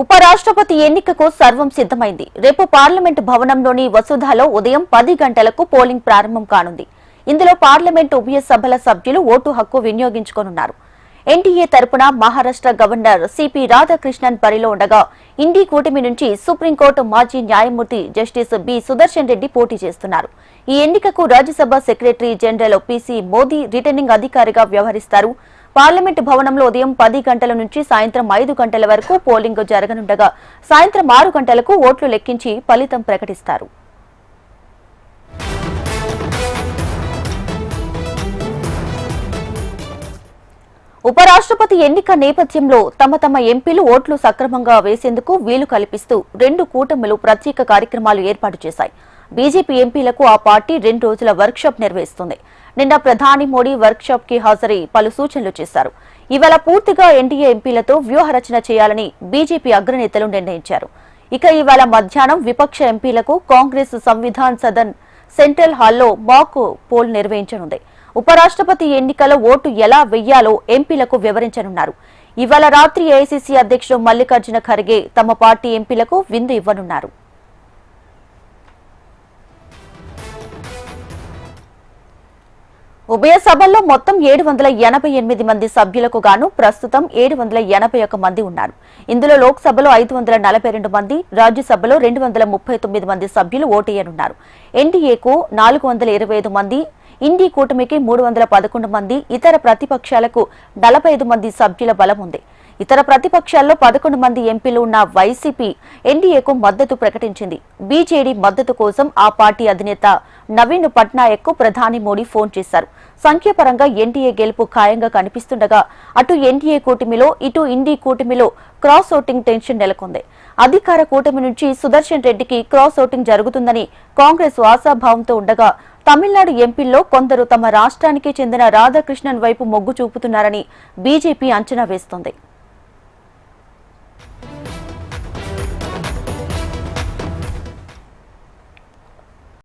ఉపరాష్ట్రపతి ఎన్నికకు సర్వం సిద్ధమైంది. రేపు పార్లమెంటు భవనంలోని వసుధాలో ఉదయం 10 గంటలకు పోలింగ్ ప్రారంభం కానుంది. ఇందులో పార్లమెంటు ఉభయ సభల సభ్యులు ఓటు హక్కు వినియోగించుకోనున్నారు. ఎన్డీఏ తరపున మహారాష్ట్ర గవర్నర్ సిపి రాధాకృష్ణన్ బరిలో ఉండగా, ఇండీ కూటమి నుంచి సుప్రీంకోర్టు మాజీ న్యాయమూర్తి జస్టిస్ బి సుదర్శన్ రెడ్డి పోటీ చేస్తున్నారు. ఈ ఎన్నికకు Rajya Sabha secretary general P C Modi returning అధికారిగా వ్యవహరిస్తారు. పార్లమెంటు భవనంలో ఉదయం 10 గంటల నుంచి సాయంత్రం 5 గంటల వరకు పోలింగ్ జరగనుండగా, సాయంత్రం 6 గంటలకు ఓట్లు లెక్కించి ఫలితం ప్రకటిస్తారు. ఉపరాష్ట్రపతి ఎన్నిక నేపథ్యంలో తమ ఎంపీలు ఓట్లు సక్రమంగా వేసేందుకు వీలు కల్పిస్తూ 2 కూటములు ప్రత్యేక కార్యక్రమాలు ఏర్పాటు చేశాయి. బీజేపీ ఎంపీలకు ఆ పార్టీ 2 రోజుల వర్క్షాప్ నిర్వహిస్తుంది. నిన్న ప్రధాని మోడీ వర్క్షాప్ కి హాజరై పలు సూచనలు చేశారు. ఇవాళ పూర్తిగా ఎన్డీఏ ఎంపీలతో వ్యూహరచన చేయాలని బీజేపీ అగ్రనేతలు నిర్ణయించారు. ఇక ఇవాళ మధ్యాహ్నం విపక్ష ఎంపీలకు కాంగ్రెస్ సంవిధాన్ సదన్ సెంట్రల్ హాల్లో మాక్ పోల్ నిర్వహించనుంది. ఉపరాష్ట్రపతి ఎన్నికల ఓటు ఎలా వెయ్యాలో ఎంపీలకు వివరించనున్నారు. ఇవాళ రాత్రి ఏఐసీసీ అధ్యక్షుడు మల్లికార్జున ఖర్గే తమ పార్టీ ఎంపీలకు విందు ఇవ్వనున్నారు. ఉభయ సభల్లో మొత్తం 788 మంది సభ్యులకు గాను ప్రస్తుతం 781 మంది ఉన్నారు. ఇందులో లోక్సభలో 542 మంది, రాజ్యసభలో 239 మంది సభ్యులు ఓటేయనున్నారు. ఎన్డీఏకు 425 మంది, ఇండీ కూటమికి 311 మంది, ఇతర ప్రతిపక్షాలకు 45 మంది సభ్యుల బలం ఉంది. ఇతర ప్రతిపక్షాల్లో 11 మంది ఎంపీలు ఉన్న వైసీపీ ఎన్డీఏకు మద్దతు ప్రకటించింది. బీజేడీ మద్దతు కోసం ఆ పార్టీ అధినేత నవీన్ పట్నాయక్ కు ప్రధాని మోడీ ఫోన్ చేశారు. సంఖ్యాపరంగా ఎన్డీఏ గెలుపు ఖాయంగా కనిపిస్తుండగా, అటు ఎన్డీఏ కూటమిలో ఇటు ఇండీ కూటమిలో క్రాస్ ఓటింగ్ టెన్షన్ నెలకొంది. అధికార కూటమి నుంచి సుదర్శన్ రెడ్డికి క్రాస్ ఓటింగ్ జరుగుతుందని కాంగ్రెస్ ఆశాభావంతో ఉండగా, తమిళనాడు ఎంపీల్లో కొందరు తమ రాష్ట్రానికి చెందిన రాధాకృష్ణన్ వైపు మొగ్గు చూపుతున్నారని బీజేపీ అంచనా వేస్తోంది.